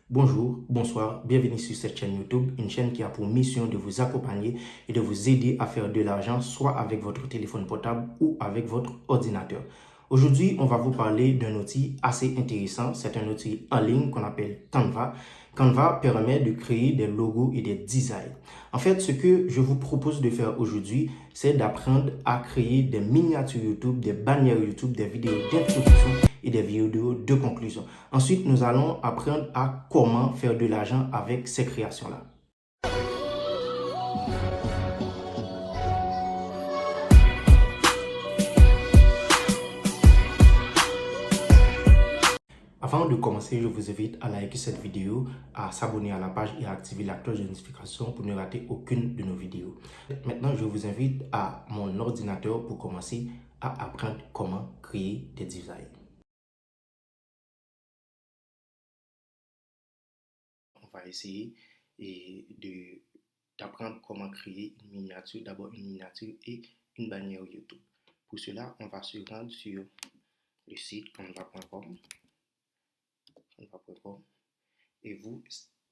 Bonjour, bonsoir, bienvenue sur cette chaîne YouTube, une chaîne qui a pour mission de vous accompagner et de vous aider à faire de l'argent, soit avec votre téléphone portable ou avec votre ordinateur. Aujourd'hui, on va vous parler d'un outil assez intéressant. C'est un outil en ligne qu'on appelle Canva. Canva permet de créer des logos et des designs. En fait, ce que je vous propose de faire aujourd'hui, c'est d'apprendre à créer des miniatures YouTube, des bannières YouTube, des vidéos d'introduction et des vidéos de conclusion. Ensuite, nous allons apprendre à comment faire de l'argent avec ces créations-là. Avant de commencer, je vous invite à liker cette vidéo, à s'abonner à la page et à activer la cloche de notification pour ne rater aucune de nos vidéos. Maintenant, je vous invite à mon ordinateur pour commencer à apprendre comment créer des designs. On va essayer d'apprendre comment créer une miniature, d'abord une miniature et une bannière YouTube. Pour cela, on va se rendre sur le site canva.com. Et vous,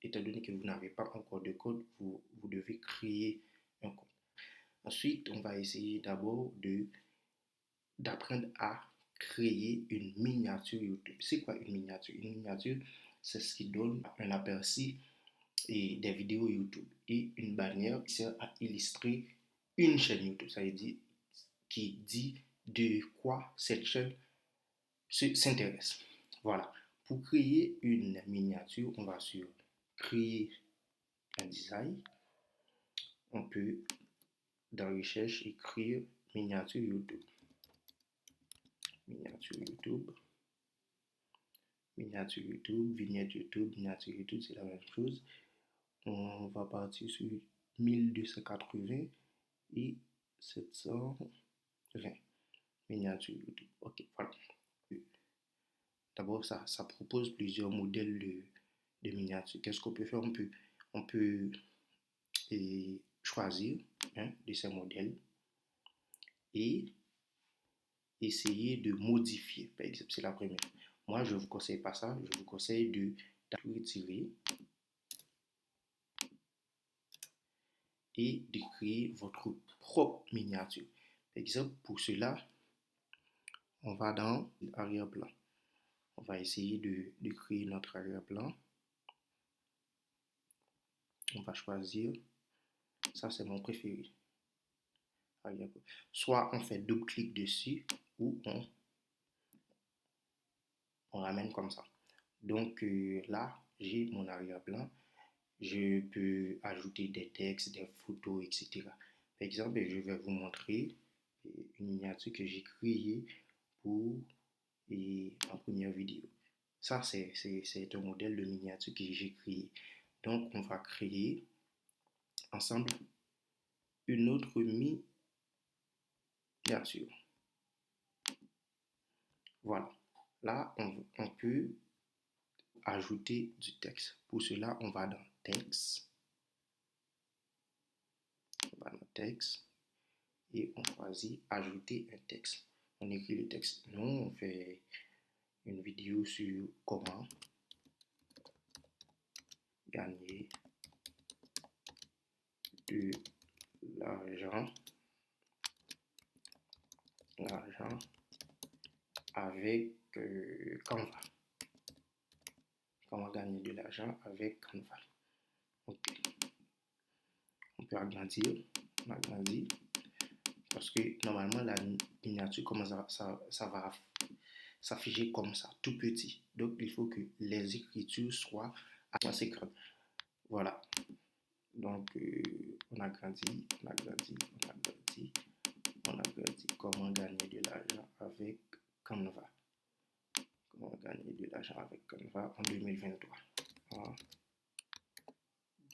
étant donné que vous n'avez pas encore de code, vous devez créer un compte. Ensuite, on va essayer d'abord d'apprendre à créer une miniature YouTube. C'est quoi une miniature? Une miniature, c'est ce qui donne un aperçu des vidéos YouTube et une bannière qui sert à illustrer une chaîne YouTube. Ça veut dire qui dit de quoi cette chaîne s'intéresse. Voilà. Pour créer une miniature, on va sur créer un design. On peut dans recherche écrire miniature YouTube. Miniature YouTube. Miniature YouTube, vignette YouTube, miniature YouTube, c'est la même chose. On va partir sur 1280 et 720. Miniature YouTube. Ok, voilà. D'abord, ça propose plusieurs modèles de miniatures. Qu'est-ce qu'on peut faire? On peut choisir un de ces modèles et essayer de modifier. Par exemple, c'est la première. Moi, je ne vous conseille pas ça. Je vous conseille de retirer et de créer votre propre miniature. Par exemple, pour cela, on va dans l'arrière-plan. On va essayer de créer notre arrière-plan. On va choisir. Ça, c'est mon préféré. Soit on fait double-clic dessus ou on ramène comme ça. Donc là, j'ai mon arrière-plan. Je peux ajouter des textes, des photos, etc. Par exemple, je vais vous montrer une miniature que j'ai créée pour en première vidéo. Ça, c'est un modèle de miniature que j'ai créé. Donc, on va créer ensemble une autre miniature. Voilà. Là, on peut ajouter du texte. Pour cela, on va dans texte. On va dans texte et on choisit ajouter un texte. On écrit le texte. Nous, on fait une vidéo sur comment gagner de l'argent avec Canva. Comment gagner de l'argent avec Canva. Okay. On peut agrandir. On agrandit. Parce que normalement, la miniature, comment ça va s'afficher comme ça, tout petit. Donc, il faut que les écritures soient assez grandes. Voilà. Donc, on agrandit. Comment gagner de l'argent avec Canva. Comment gagner de l'argent avec Canva en 2023. En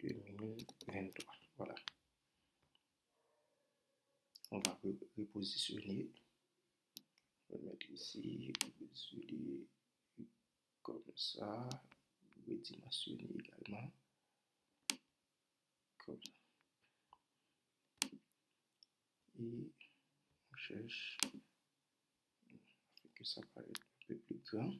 2023. Voilà. On va repositionner. On va mettre ici, repositionner comme ça. Redimensionner également. Comme ça. Et on cherche que ça paraît un peu plus grand.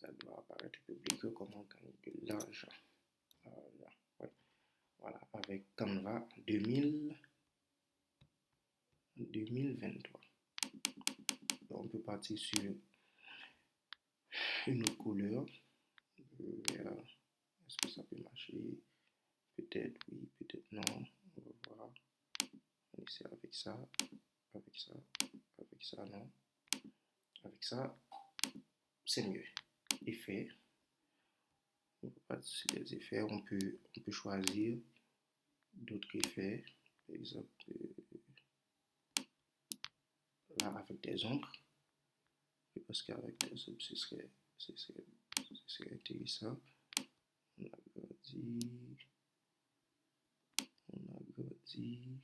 Ça doit apparaître public. Comment gagner de l'argent. Ouais. Voilà, avec Canva 2023. Donc, on peut partir sur une autre couleur. Est-ce que ça peut marcher? Peut-être oui, peut-être non. On va voir. On essaie avec ça, avec ça, avec ça, non. Avec ça, c'est mieux. Effet. On peut pas sur les effets. On peut choisir d'autres effets. Par exemple, là, avec des ombres. Parce qu'avec des ombres, ce serait intéressant. On agrandit.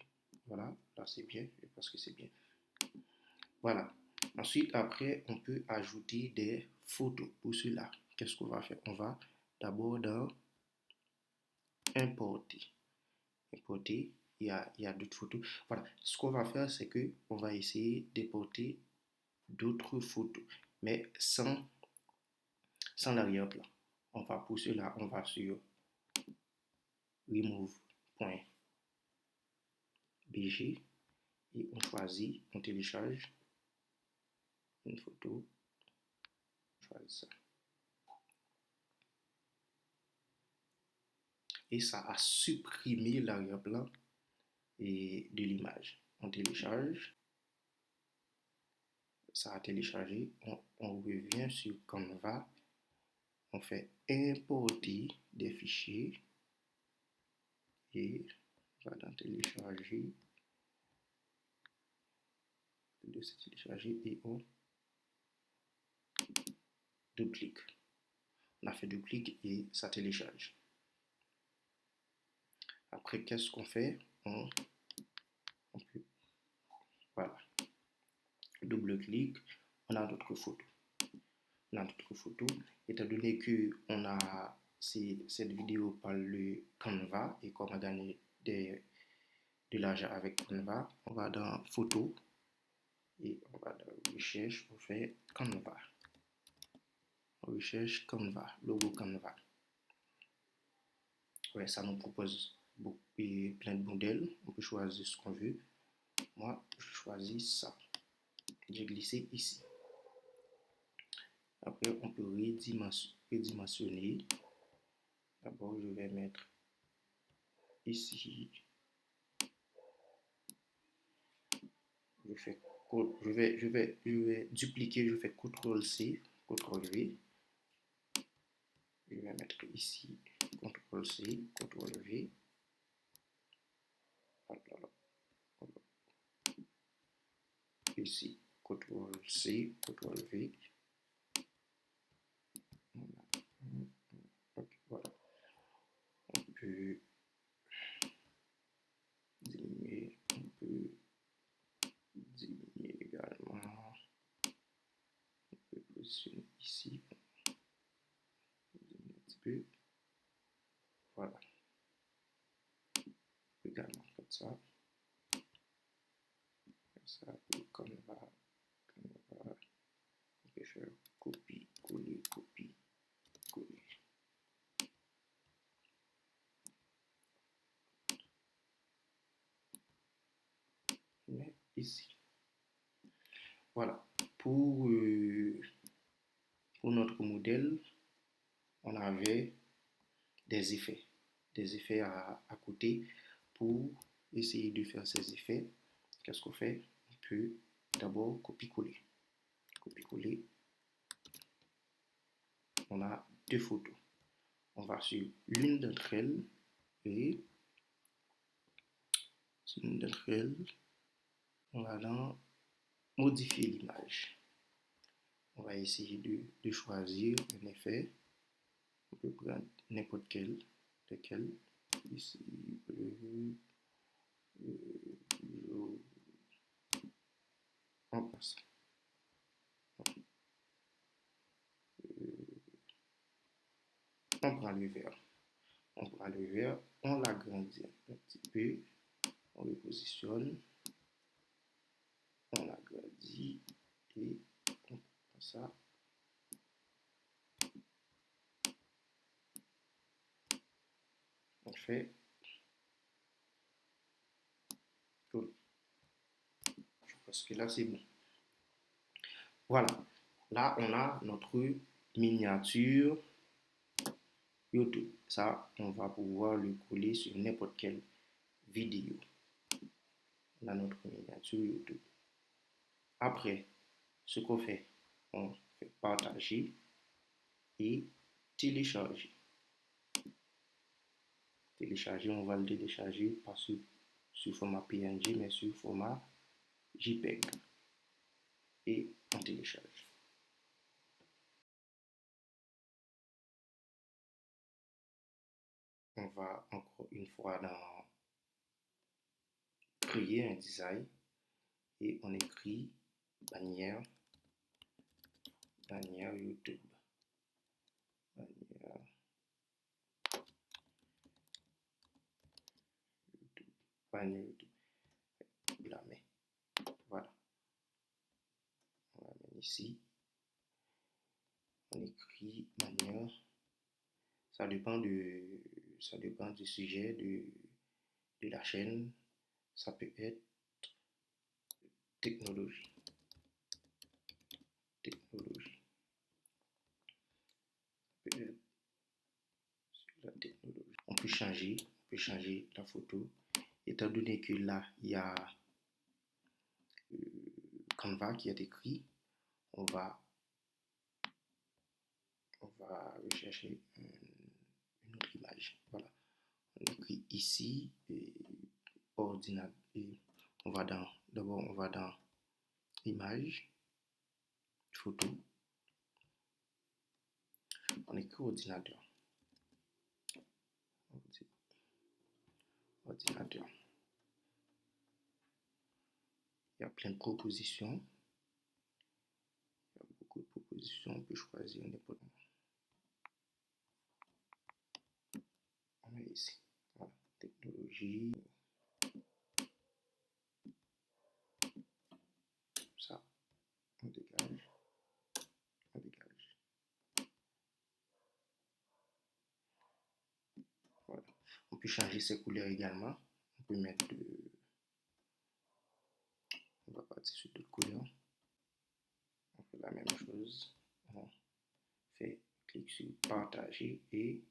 Voilà, là c'est bien, parce que c'est bien. Voilà. Ensuite, après, on peut ajouter des photos. Pour cela, qu'est-ce qu'on va faire? On va d'abord dans importer. Importer, il y a d'autres photos. Voilà. Ce qu'on va faire, c'est que on va essayer d'importer d'autres photos, mais sans l'arrière-plan. On va pour cela, on va sur remove.bg et on choisit, on télécharge une photo, on choisit ça. Et ça a supprimé l'arrière-plan de l'image. On télécharge, ça a téléchargé, on revient sur Canva, on fait importer des fichiers et on va dans télécharger, et on double-clique. On a fait double-clic et ça télécharge. Après, qu'est-ce qu'on fait? On peut, voilà, double-clic, on a d'autres photos. Étant donné que on a cette vidéo par le Canva et qu'on a gagné de l'argent avec Canva, on va dans photo et on va dans recherche, on fait Canva. On recherche Canva, logo Canva. Ouais, ça nous propose plein de modèles. On peut choisir ce qu'on veut. Moi, je choisis ça. J'ai glissé ici. Après, on peut redimensionner. D'abord, je vais mettre ici. Je vais dupliquer. Je fais CTRL-C, CTRL-V. Je vais mettre ici CTRL-C, CTRL-V. Ici, CTRL-C, CTRL-V. Voilà. On peut diminuer, également. On peut positionner ici. Un petit peu. Voilà. Également comme ça. Comme Canva. On peut faire copier, coller, copier, coller. Mais ici. Voilà. Pour notre modèle, on avait des effets à côté. Pour essayer de faire ces effets, qu'est-ce qu'on fait? On peut d'abord copier-coller. Copier-coller. On a deux photos. On va sur l'une d'entre elles et sur l'une d'entre elles, on va dans modifier l'image. On va essayer de choisir un effet. On peut prendre n'importe quel, lequel. Ici, on passe. On prend le vert. On l'agrandit un petit peu. On le positionne. On l'agrandit et on prend ça. fait. Cool. Je pense que là, c'est bon. Voilà. Là, on a notre miniature YouTube. Ça, on va pouvoir le coller sur n'importe quelle vidéo. On a notre miniature YouTube. Après, ce qu'on fait, on fait partager et télécharger. Télécharger, on va le télécharger pas sur format PNG, mais sur format JPEG. Et on télécharge. On va encore une fois dans créer un design et on écrit bannière YouTube. Bannière YouTube. On la met. Voilà. On la met ici. On écrit bannière. Ça dépend du sujet de la chaîne. Ça peut être technologie. Technologie. Peut être la technologie. On peut changer la photo. Étant donné que là, il y a Canva qui est écrit, on va rechercher une autre image. Voilà. On écrit ici, ordinateur. D'abord, on va dans image, photo. On écrit ordinateur. Ordinateur. Il y a plein de propositions. Il y a beaucoup de propositions. On peut choisir n'importe quoi. On est ici. Voilà. Technologie. Ça. On dégage. On dégage. Voilà. On peut changer ses couleurs également. On peut mettre on va partir sur d'autres couleurs. On fait la même chose. On fait clic sur partager et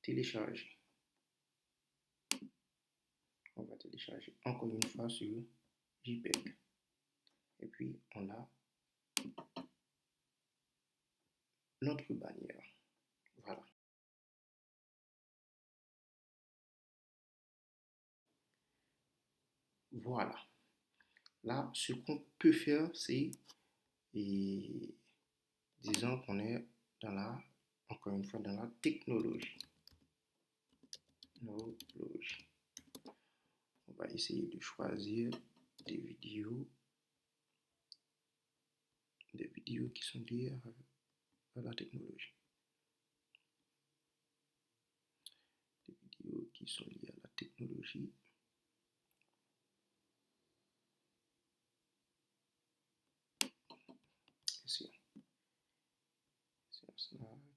télécharger. On va télécharger encore une fois sur JPEG. Et puis on a notre bannière. Voilà. Voilà. Là, ce qu'on peut faire, c'est, disons qu'on est encore une fois, dans la technologie. On va essayer de choisir des vidéos qui sont liées à la technologie. Des vidéos qui sont liées à la technologie.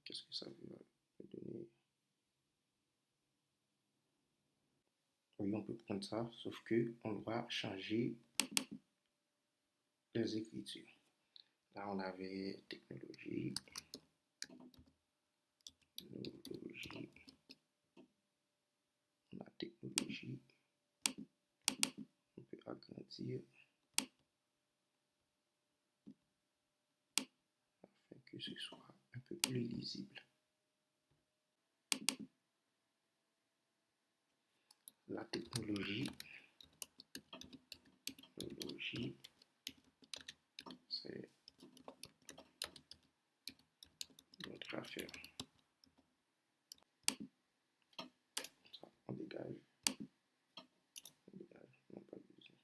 Qu'est-ce que ça veut donner? Oui, on peut prendre ça, sauf que on doit changer les écritures. Là, on avait technologie, on a technologie, on peut agrandir afin que ce soit un peu plus lisible. La technologie, c'est notre affaire. Ça, on dégage. Non, pas besoin.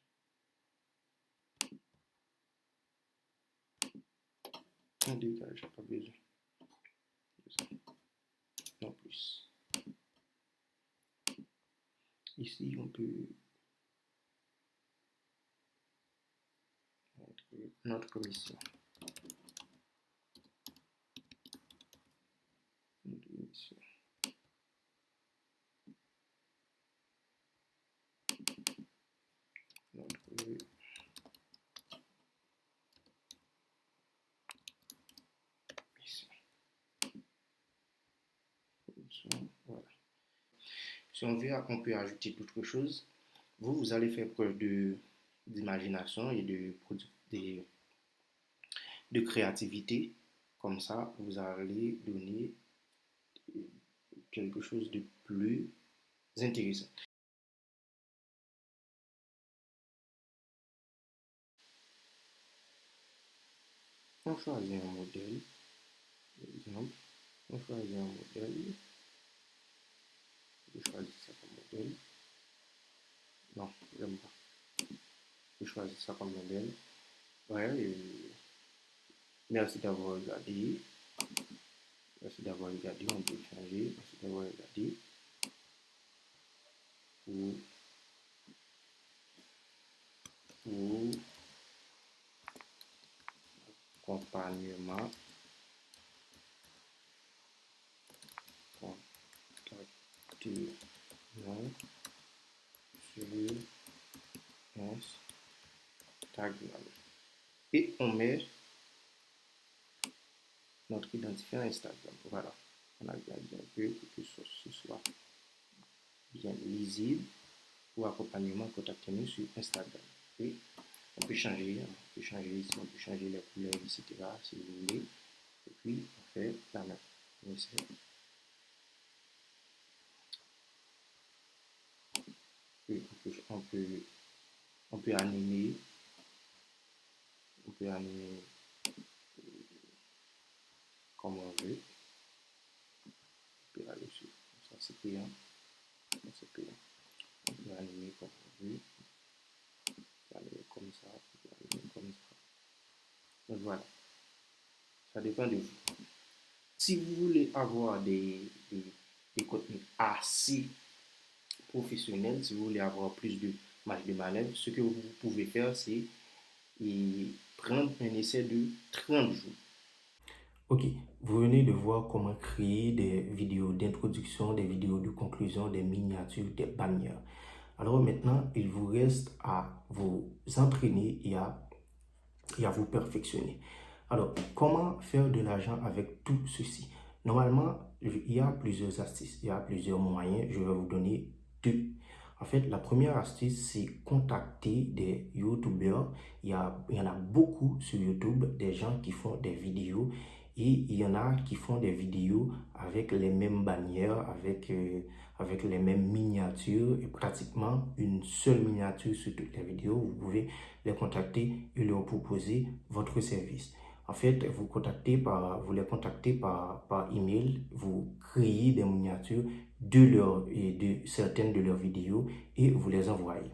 On dégage, pas besoin. Non plus. Ici, on peut mettre notre commission. Voilà. Si on veut, on peut ajouter d'autres choses. Vous allez faire preuve d'imagination et de créativité. Comme ça, vous allez donner quelque chose de plus intéressant. On choisit un modèle, par exemple. On choisit un modèle. Je choisis ça comme modèle. Non, j'aime pas. Je choisis ça comme modèle. Ouais, merci d'avoir regardé. Merci d'avoir regardé. On peut changer. Merci d'avoir regardé. Pour accompagnement, contactez-nous sur Instagram. Et on met notre identifiant Instagram. Voilà. On a regardé un peu pour que ce soit bien lisible. Pour accompagnement, contactez-nous sur Instagram. Et on peut changer ici, on peut changer les couleurs, etc. si vous voulez. Et puis, on fait la même. On peut animer. On peut animer comme on veut. On peut aller sur. Ça, c'est payant. Ça, c'est payant. On peut animer comme on veut. On peut animer comme ça. On peut animer comme ça. Donc voilà. Ça dépend de vous. Si vous voulez avoir des contenus assez professionnels, si vous voulez avoir plus de marge de manœuvre, ce que vous pouvez faire, c'est prendre un essai de 30 jours. Ok, vous venez de voir comment créer des vidéos d'introduction, des vidéos de conclusion, des miniatures, des bannières. Alors maintenant, il vous reste à vous entraîner et à vous perfectionner. Alors, comment faire de l'argent avec tout ceci? Normalement, il y a plusieurs astuces, il y a plusieurs moyens. Je vais vous donner deux. En fait, la première astuce, c'est contacter des YouTubeurs. Il y en a beaucoup sur YouTube, des gens qui font des vidéos. Et il y en a qui font des vidéos avec les mêmes bannières, avec les mêmes miniatures et pratiquement une seule miniature sur toutes les vidéos. Vous pouvez les contacter et leur proposer votre service. En fait, vous les contactez par email, vous créez des miniatures de certaines de leurs vidéos et vous les envoyez.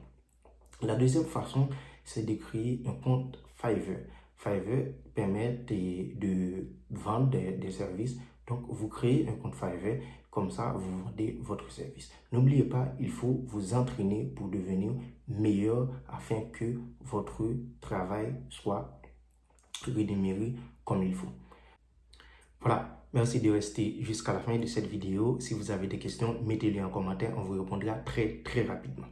La deuxième façon, c'est de créer un compte Fiverr. Fiverr permet de vendre des services. Donc, vous créez un compte Fiverr, comme ça, vous vendez votre service. N'oubliez pas, il faut vous entraîner pour devenir meilleur afin que votre travail soit rémunéré comme il faut. Voilà, merci de rester jusqu'à la fin de cette vidéo. Si vous avez des questions, mettez-les en commentaire, on vous répondra très rapidement.